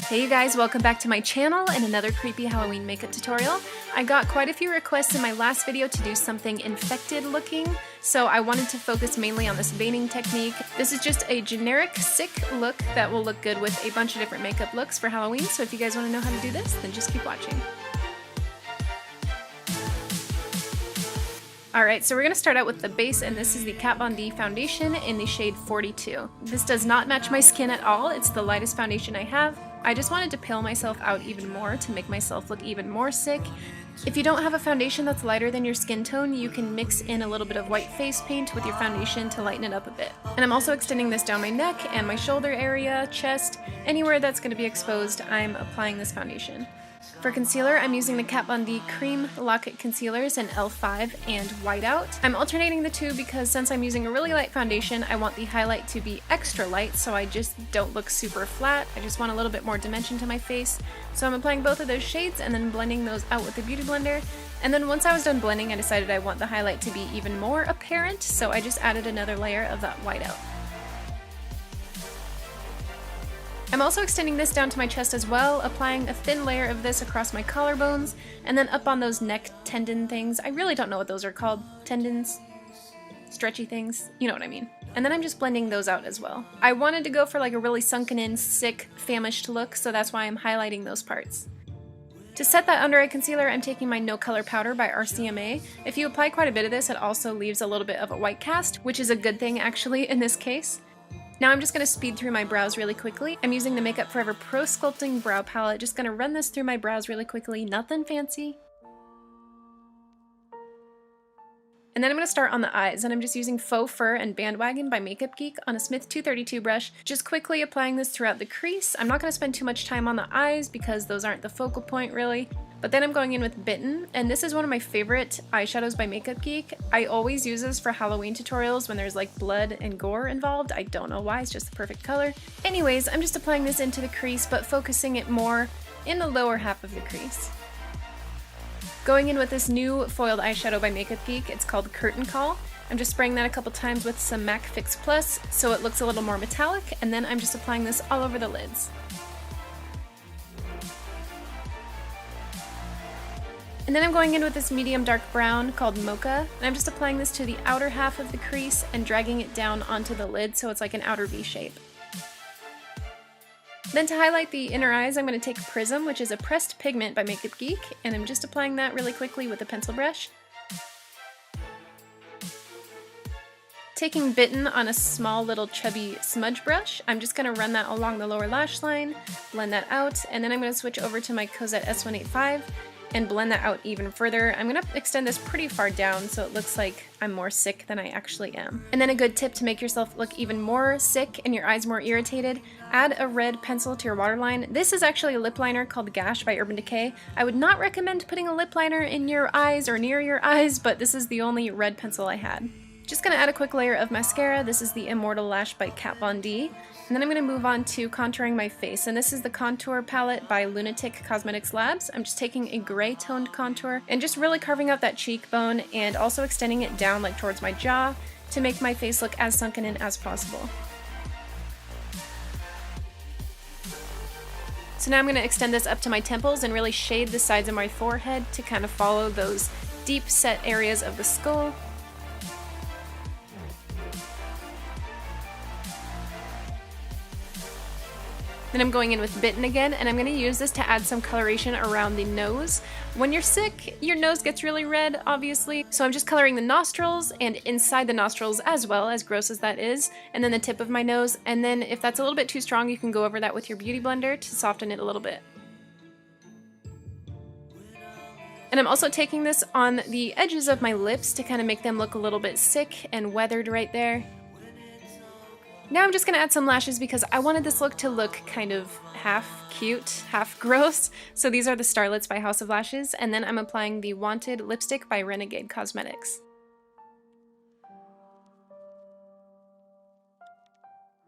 Hey you guys, welcome back to my channel and another creepy Halloween makeup tutorial. I got quite a few requests in my last video to do something infected looking, so I wanted to focus mainly on this veining technique. This is just a generic, sick look that will look good with a bunch of different makeup looks for Halloween, so if you guys want to know how to do this, then just keep watching. Alright, so we're going to start out with the base, and this is the Kat Von D foundation in the shade 42. This does not match my skin at all, it's the lightest foundation I have. I just wanted to pale myself out even more to make myself look even more sick. If you don't have a foundation that's lighter than your skin tone, you can mix in a little bit of white face paint with your foundation to lighten it up a bit. And I'm also extending this down my neck and my shoulder area, chest, anywhere that's going to be exposed, I'm applying this foundation. For concealer, I'm using the Kat Von D Cream Lock-It Concealers in L5 and Whiteout. I'm alternating the two because since I'm using a really light foundation, I want the highlight to be extra light so I just don't look super flat. I just want a little bit more dimension to my face. So I'm applying both of those shades and then blending those out with the Beauty Blender. And then once I was done blending, I decided I want the highlight to be even more apparent, so I just added another layer of that Whiteout. I'm also extending this down to my chest as well, applying a thin layer of this across my collarbones, and then up on those neck tendon things. I really don't know what those are called. Tendons? Stretchy things? You know what I mean. And then I'm just blending those out as well. I wanted to go for like a really sunken in, sick, famished look, so that's why I'm highlighting those parts. To set that under eye concealer, I'm taking my No Color Powder by RCMA. If you apply quite a bit of this, it also leaves a little bit of a white cast, which is a good thing actually in this case. Now I'm just going to speed through my brows really quickly. I'm using the Makeup Forever Pro Sculpting Brow Palette, just going to run this through my brows really quickly, nothing fancy. And then I'm going to start on the eyes, and I'm just using Faux Fur and Bandwagon by Makeup Geek on a Smith 232 brush, just quickly applying this throughout the crease. I'm not going to spend too much time on the eyes because those aren't the focal point really. But then I'm going in with Bitten, and this is one of my favorite eyeshadows by Makeup Geek. I always use this for Halloween tutorials when there's like blood and gore involved. I don't know why, it's just the perfect color. Anyways, I'm just applying this into the crease, but focusing it more in the lower half of the crease. Going in with this new foiled eyeshadow by Makeup Geek, it's called Curtain Call. I'm just spraying that a couple times with some MAC Fix Plus so it looks a little more metallic, and then I'm just applying this all over the lids. And then I'm going in with this medium dark brown called Mocha, and I'm just applying this to the outer half of the crease and dragging it down onto the lid so it's like an outer V shape. Then to highlight the inner eyes, I'm going to take Prism, which is a pressed pigment by Makeup Geek, and I'm just applying that really quickly with a pencil brush. Taking Bitten on a small little chubby smudge brush, I'm just going to run that along the lower lash line, blend that out, and then I'm going to switch over to my Cosette S185 and blend that out even further. I'm going to extend this pretty far down so it looks like I'm more sick than I actually am. And then a good tip to make yourself look even more sick and your eyes more irritated, add a red pencil to your waterline. This is actually a lip liner called Gash by Urban Decay. I would not recommend putting a lip liner in your eyes or near your eyes, but this is the only red pencil I had. Just going to add a quick layer of mascara. This is the Immortal Lash by Kat Von D. And then I'm going to move on to contouring my face, and this is the Contour Palette by Lunatic Cosmetics Labs. I'm just taking a gray toned contour and just really carving out that cheekbone and also extending it down like towards my jaw to make my face look as sunken in as possible. So now I'm going to extend this up to my temples and really shade the sides of my forehead to kind of follow those deep set areas of the skull. Then I'm going in with Bitten again, and I'm going to use this to add some coloration around the nose. When you're sick, your nose gets really red, obviously, so I'm just coloring the nostrils and inside the nostrils as well, as gross as that is, and then the tip of my nose, and then if that's a little bit too strong, you can go over that with your Beauty Blender to soften it a little bit. And I'm also taking this on the edges of my lips to kind of make them look a little bit sick and weathered right there. Now I'm just going to add some lashes because I wanted this look to look kind of half cute, half gross. So these are the Starlets by House of Lashes, and then I'm applying the Wanted lipstick by Renegade Cosmetics.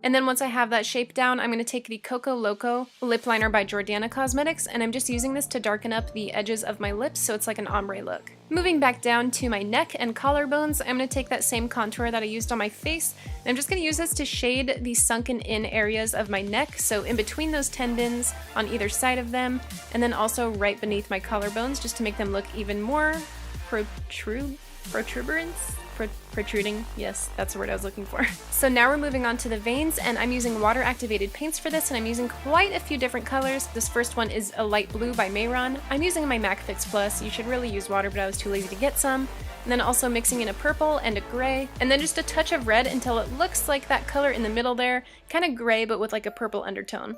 And then once I have that shape down, I'm going to take the Coco Loco lip liner by Jordana Cosmetics, and I'm just using this to darken up the edges of my lips so it's like an ombre look. Moving back down to my neck and collarbones, I'm going to take that same contour that I used on my face, and I'm just going to use this to shade the sunken in areas of my neck, so in between those tendons, on either side of them, and then also right beneath my collarbones just to make them look even more protruding. Yes, that's the word I was looking for. So now we're moving on to the veins, and I'm using water activated paints for this, and I'm using quite a few different colors. This first one is a light blue by Mayron. I'm using my MAC Fix Plus. You should really use water, but I was too lazy to get some. And then also mixing in a purple and a gray, and then just a touch of red until it looks like that color in the middle there, kind of gray but with like a purple undertone.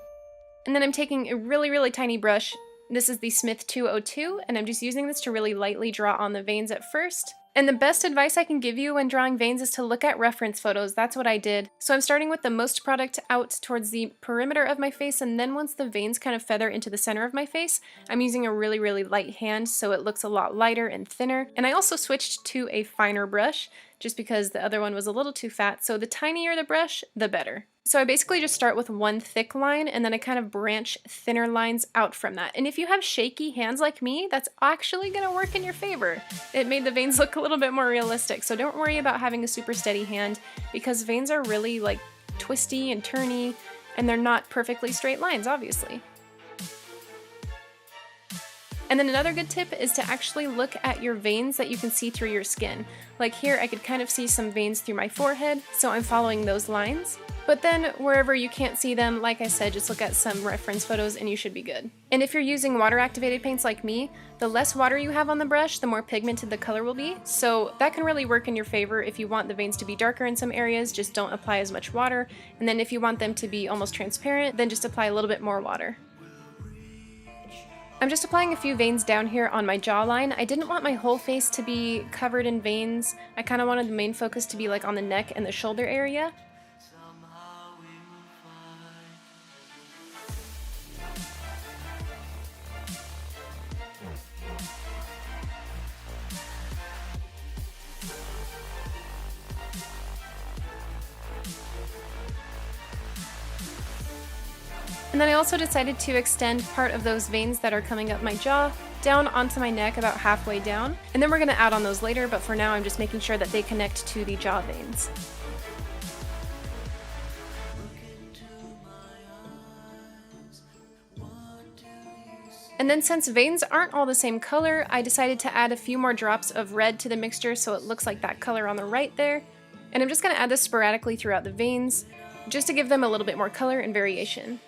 And then I'm taking a really, really tiny brush. This is the Smith 202, and I'm just using this to really lightly draw on the veins at first. And the best advice I can give you when drawing veins is to look at reference photos. That's what I did. So I'm starting with the most product out towards the perimeter of my face, and then once the veins kind of feather into the center of my face, I'm using a really, really light hand so it looks a lot lighter and thinner. And I also switched to a finer brush just because the other one was a little too fat, so the tinier the brush, the better. So I basically just start with one thick line, and then I kind of branch thinner lines out from that. And if you have shaky hands like me, that's actually going to work in your favor. It made the veins look a little bit more realistic, so don't worry about having a super steady hand, because veins are really like twisty and turny, and they're not perfectly straight lines, obviously. And then another good tip is to actually look at your veins that you can see through your skin. Like here, I could kind of see some veins through my forehead, so I'm following those lines. But then wherever you can't see them, like I said, just look at some reference photos and you should be good. And if you're using water activated paints like me, the less water you have on the brush, the more pigmented the color will be. So that can really work in your favor. If you want the veins to be darker in some areas, just don't apply as much water. And then if you want them to be almost transparent, then just apply a little bit more water. I'm just applying a few veins down here on my jawline. I didn't want my whole face to be covered in veins. I kind of wanted the main focus to be like on the neck and the shoulder area. And then I also decided to extend part of those veins that are coming up my jaw down onto my neck about halfway down. And then we're going to add on those later, but for now I'm just making sure that they connect to the jaw veins. And then since veins aren't all the same color, I decided to add a few more drops of red to the mixture so it looks like that color on the right there. And I'm just going to add this sporadically throughout the veins, just to give them a little bit more color and variation.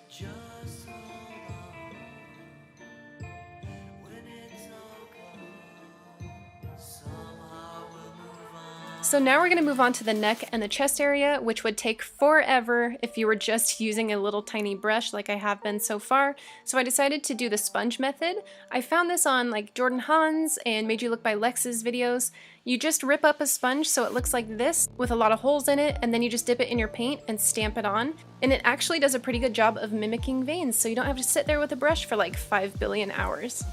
So now we're going to move on to the neck and the chest area, which would take forever if you were just using a little tiny brush like I have been so far. So I decided to do the sponge method. I found this on like Jordan Hans and Made You Look by Lex's videos. You just rip up a sponge so it looks like this with a lot of holes in it, and then you just dip it in your paint and stamp it on. And it actually does a pretty good job of mimicking veins, so you don't have to sit there with a brush for like 5 billion hours.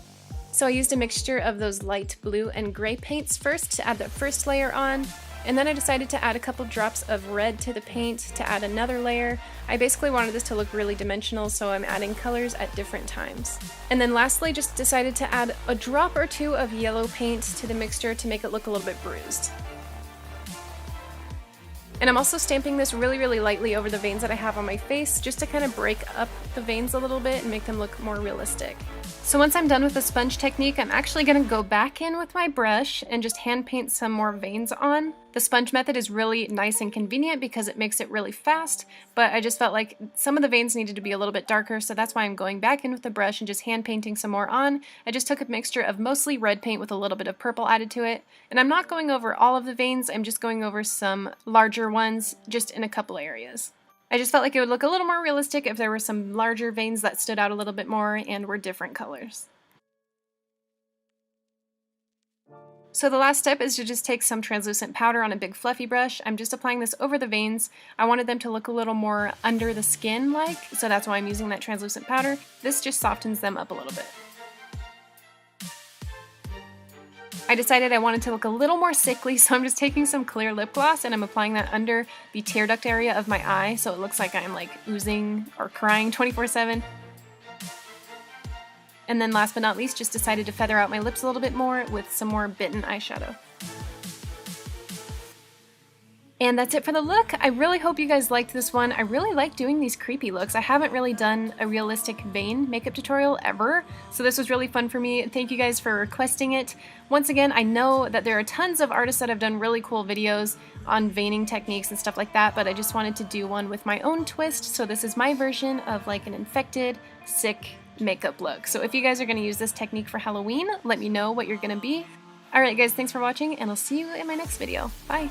So I used a mixture of those light blue and gray paints first to add that first layer on, and then I decided to add a couple drops of red to the paint to add another layer. I basically wanted this to look really dimensional, so I'm adding colors at different times. And then lastly, just decided to add a drop or two of yellow paint to the mixture to make it look a little bit bruised. And I'm also stamping this really, really lightly over the veins that I have on my face, just to kind of break up the veins a little bit and make them look more realistic. So once I'm done with the sponge technique, I'm actually going to go back in with my brush and just hand paint some more veins on. The sponge method is really nice and convenient because it makes it really fast, but I just felt like some of the veins needed to be a little bit darker, so that's why I'm going back in with the brush and just hand painting some more on. I just took a mixture of mostly red paint with a little bit of purple added to it, and I'm not going over all of the veins, I'm just going over some larger ones just in a couple areas. I just felt like it would look a little more realistic if there were some larger veins that stood out a little bit more and were different colors. So the last step is to just take some translucent powder on a big fluffy brush. I'm just applying this over the veins. I wanted them to look a little more under the skin like, so that's why I'm using that translucent powder. This just softens them up a little bit. I decided I wanted to look a little more sickly, so I'm just taking some clear lip gloss and I'm applying that under the tear duct area of my eye so it looks like I'm like oozing or crying 24/7. And then last but not least, just decided to feather out my lips a little bit more with some more Bitten eyeshadow. And that's it for the look. I really hope you guys liked this one. I really like doing these creepy looks. I haven't really done a realistic vein makeup tutorial ever, so this was really fun for me. Thank you guys for requesting it. Once again, I know that there are tons of artists that have done really cool videos on veining techniques and stuff like that, but I just wanted to do one with my own twist, so this is my version of like an infected, sick makeup look. So if you guys are going to use this technique for Halloween, let me know what you're going to be. Alright guys, thanks for watching, and I'll see you in my next video. Bye!